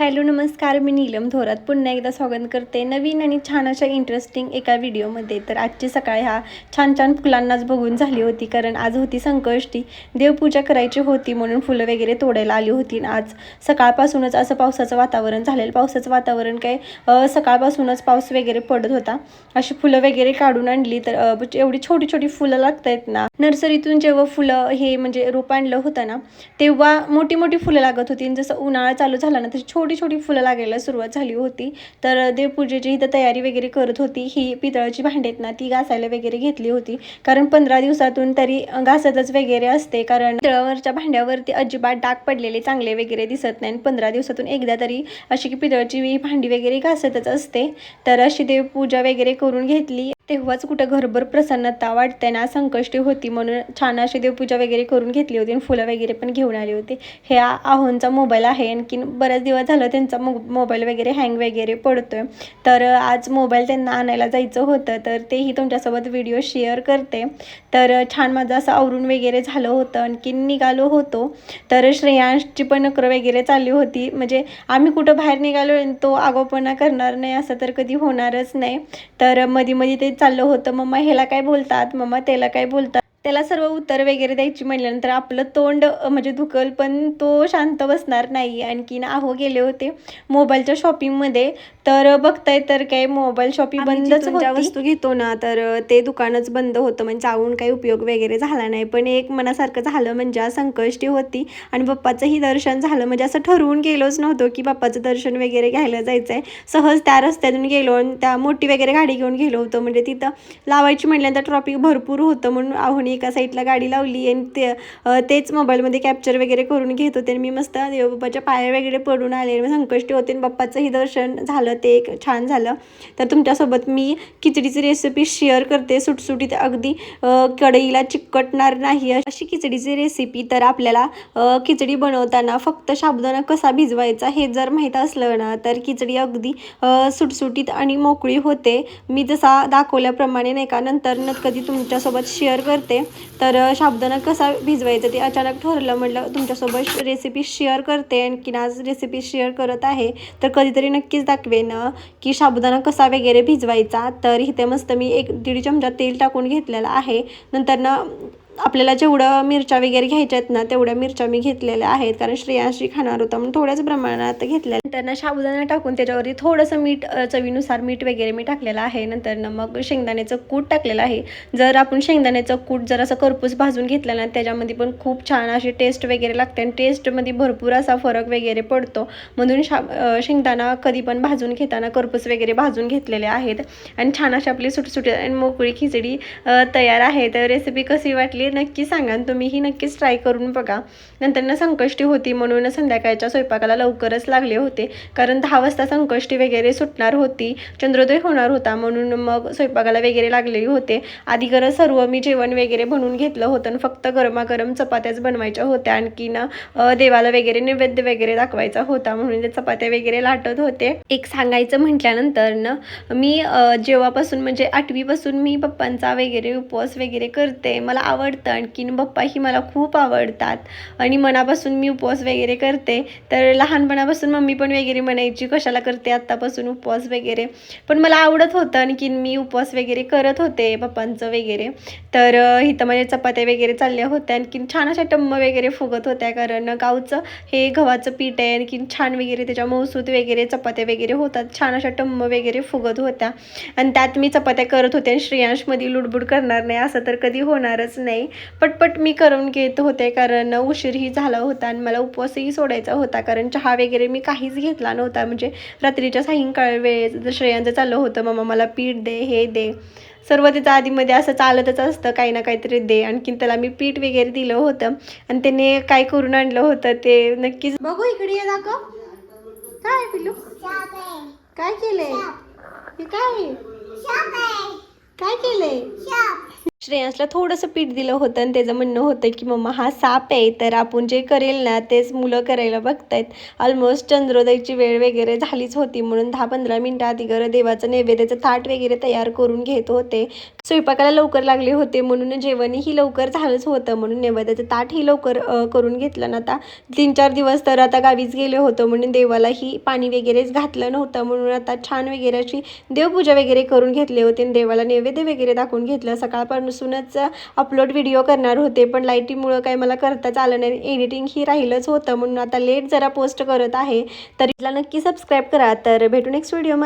Hello नमस्कार, मी नीलम थोरात पुन्हा एकदा स्वागत करते नवीन आणि छान अशा इंटरेस्टिंग एका व्हिडिओमध्ये। तर आजची सकाळ ह्या छान छान फुलांनाच बघून झाली होती, कारण आज होती संकष्टी, देवपूजा करायची होती म्हणून फुलं वगैरे तोडायला आली होती। आज सकाळपासूनच असं पावसाचं वातावरण झालेलं, पावसाचं वातावरण काय सकाळपासूनच पाऊस वगैरे पडत होता। अशी फुलं वगैरे काढून आणली, तर एवढी छोटी छोटी फुलं लागतात ना, नर्सरीतून जेव्हा फुलं हे म्हणजे रोप आणलं होतं ना, तेव्हा मोठी मोठी फुलं लागत होती। जसं उन्हाळा चालू झाला ना, तशी छोटी छोटी फुलं लागायला सुरुवात झाली होती। तर देवपूजेची इथं तयारी वगैरे करत होती। ही पितळाची भांडी आहेत ना, ती घासायला वगैरे घेतली होती, कारण 15 दिवसातून तरी घासतच वगैरे असते, कारण पितळावरच्या भांड्यावरती अजिबात डाग पडलेले चांगले वगैरे दिसत नाही। 15 दिवसातून एकदा तरी अशी की पितळाची भांडी वगैरे घासतच असते। तर अशी देवपूजा वगैरे करून घेतली, तेव्हाच कुठं घरभर प्रसन्नता वाटते ना। संकष्टी होती म्हणून छान अशी देवपूजा वगैरे करून घेतली होती आणि फुलं वगैरे पण घेऊन आले होते। हे आहोंचा मोबाईल आहे, आणखीन बऱ्याच दिवस झालं त्यांचा मोबाईल वगैरे हँग वगैरे पडतोय। तर आज मोबाईल त्यांना आणायला जायचं होतं, तर तेही तुमच्यासोबत व्हिडिओ शेअर करते। तर छान माझं असं आवरून वगैरे झालं होतं, आणखीन निघालो होतो। तर श्रेयांशची पण नखरं वगैरे चालली होती, म्हणजे आम्ही कुठं बाहेर निघालो तो आगाऊपणा करणार नाही असं तर कधी होणारच नाही। तर मध्ये मध्ये ते चाललं होतं, मम्मा ह्याला काय बोलतात, मम्मा त्याला काय बोलतात, त्याला सर्व उत्तर वगैरे द्यायची म्हटल्यानंतर आपलं तोंड म्हणजे दुखल, पण तो शांत बसणार नाही। आणखीन आहो गेले होते मोबाईलच्या शॉपिंगमध्ये, तर बघताय तर काय मोबाईल शॉपिंग बंदच होती। वस्तू घेतो ना, तर ते दुकानच बंद होतं, म्हणजे जाऊन काही उपयोग वगैरे झाला नाही। पण एक मनासारखं झालं, म्हणजे आज संकष्टी होती आणि बाप्पाचंही दर्शन झालं। म्हणजे असं ठरवून गेलोच नव्हतं की बाप्पाचं दर्शन वगैरे घ्यायला जायचं आहे, सहज त्या रस्त्यातून गेलो आणि त्या मोठी वगैरे गाडी घेऊन गेलो होतो। म्हणजे तिथं लावायची म्हटल्यानंतर ट्रॉफिक भरपूर होतं, म्हणून आहोने एका साईडला गाडी लावली आणि तेच मोबाईलमध्ये कॅप्चर वगैरे करून घेत होते। आणि मी मस्त देवबाप्पाच्या पाया वगैरे पडून आले, संकष्टी होते आणि बाप्पाचंही दर्शन झालं, ते एक छान झालं। तर तुमच्यासोबत मी खिचडीची रेसिपी शेअर करते, सुटसुटीत अगदी कढईला चिकटणार नाही अशी खिचडीची रेसिपी। तर आपल्याला खिचडी बनवताना फक्त साबुदाणा कसा भिजवायचा हे जर माहीत असलं ना, तर खिचडी अगदी सुटसुटीत आणि मोकळी होते। मी जसा दाखवल्याप्रमाणे नाही का, नंतर कधी तुमच्यासोबत शेअर करते। तर साबुदाणा कसा भिजवायचा ते अचानक ठरलं, म्हटलं तुमच्यासोबत रेसिपी शेअर करते। आणखीन आज रेसिपी शेअर करत आहे, तर कधीतरी नक्कीच दाखवेन की साबुदाणा कसा वगैरे भिजवायचा। तर इथे मस्त मी 1-1.5 चमचा तेल टाकून घेतलेला आहे। नंतर ना आपल्याला जेवढं मिरच्या वगैरे घ्यायच्या आहेत ना, तेवढ्या मिरच्या मी घेतलेल्या आहेत, कारण श्रेयांशी खाणार होता म्हणून थोड्याच प्रमाणात घेतल्या। नंतर साबुदाणा टाकून त्याच्यावरती थोडंसं मीठ, चवीनुसार मीठ वगैरे मी टाकलेलं आहे। नंतर मग शेंगदाण्याचं कूट टाकलेलं आहे। जर आपण शेंगदाण्याचं कूट जर असं करपूस भाजून घेतलं ना, त्याच्यामध्ये पण खूप छान अशी टेस्ट वगैरे लागते आणि टेस्टमध्ये भरपूर असा फरक वगैरे पडतो। म्हणून शेंगदाणा कधी पण भाजून घेताना करपूस वगैरे भाजून घेतलेले आहेत। आणि छान अशी आपली सुटसुटीत आणि मोकळी खिचडी तयार आहे। तर रेसिपी कशी वाटली नक्की सांगा, तुम्हीही नक्कीच ट्राय करून बघा। नंतर संकष्टी होती म्हणून संध्याकाळच्या स्वयंपाकाला लवकरच लागले होते, कारण 10 वाजता संकष्टी वगैरे सुटणार होती, चंद्रोदय होणार होता, म्हणून मग स्वयंपाकाला वगैरे लागलेली होते। आधी सर्व मी जेवण वगैरे बनवून घेतलं होतं आणि फक्त गरमागरम चपात्याच बनवायच्या होत्या। आणखीन देवाला वगैरे नैवेद्य वगैरे दाखवायचा होता, म्हणून ते चपात्या वगैरे लाटत होते। एक सांगायचं म्हटल्यानंतर मी जेव्हापासून म्हणजे 8वी पासून मी बाप्पांचा वगैरे उपवास वगैरे करते, मला आवडतं। आणखीन बाप्पाही मला खूप आवडतात आणि मनापासून मी उपवास वगैरे करते। तर लहानपणापासून मम्मी पण वगैरे म्हणायची कशाला करते आत्तापासून उपवास वगैरे, पण मला आवडत होतं, आणखीन मी उपवास वगैरे करत होते बाप्पांचं वगैरे। तर इथं माझ्या चपात्या वगैरे चालल्या होत्या, आणखीन छान अशा टम्म वगैरे फुगत होत्या, कारण गावचं हे गव्हाचं पीठ आहे। आणखीन छान वगैरे त्याच्या मौसूद वगैरे चपात्या वगैरे होतात, छान अशा टम्म वगैरे फुगत होत्या। आणि त्यात मी चपात्या करत होते आणि श्रेयांशमध्ये लुडबुड करणार नाही असं तर कधी होणारच नाही। पटपट मी करून घेत होते, कारण उशीरही झाला होता आणि मला उपवासही सोडायचा होता, कारण चहा वगैरे मी काहीच घेतला नव्हता। म्हणजे रात्रीच्या सायंकाळ वेळेस श्रेयांचं चाललं होतं, मम्मा मला पीठ दे, हे दे, सर्व त्याचं आधीमध्ये असं चालतच असतं, काही ना काहीतरी दे। आणखीन त्याला मी पीठ वगैरे दिलं होतं आणि त्याने काय करून आणलं होतं ते नक्कीच बघू। इकडे ये, दाखव काय पिलू, काय केलंय, हे काय काय केलंय, श्रेयांसला थोडंसं पीठ दिलं होतं आणि त्याचं म्हणणं होतं की मम्मा हा साप आहे, तर आपण जे करेल ना तेच मुलं करायला बघतायत. ऑलमोस्ट चंद्रोदयची वेळ वगैरे झालीच होती, म्हणून 10-15 मिनटं आधी देवाचं नैवेद्याचं ताट वगैरे तयार करून घेत होते. स्वयंपाकाला लवकर लागले होते म्हणून जेवणही लवकर झालंच होतं, म्हणून नैवेद्याचं ताटही लवकर करून घेतलं ना. आता 3-4 दिवस तर आता गावीच गेले होतं म्हणून देवालाही पाणी वगैरेच घातलं नव्हतं, म्हणून आता छान वगैरे अशी देवपूजा वगैरे करून घेतले होते आणि देवाला नैवेद्य वगैरे दाखवून घेतलं. सकाळपासूनच अपलोड व्हिडिओ करणार होते, पण लाईटीमुळं काही मला करताच आलं नाही, एडिटिंग ही राहिलंच होतं, म्हणून आता लेट जरा पोस्ट करत आहे. तर नक्की सबस्क्राईब करा. तर भेटू नेक्स्ट व्हिडिओ.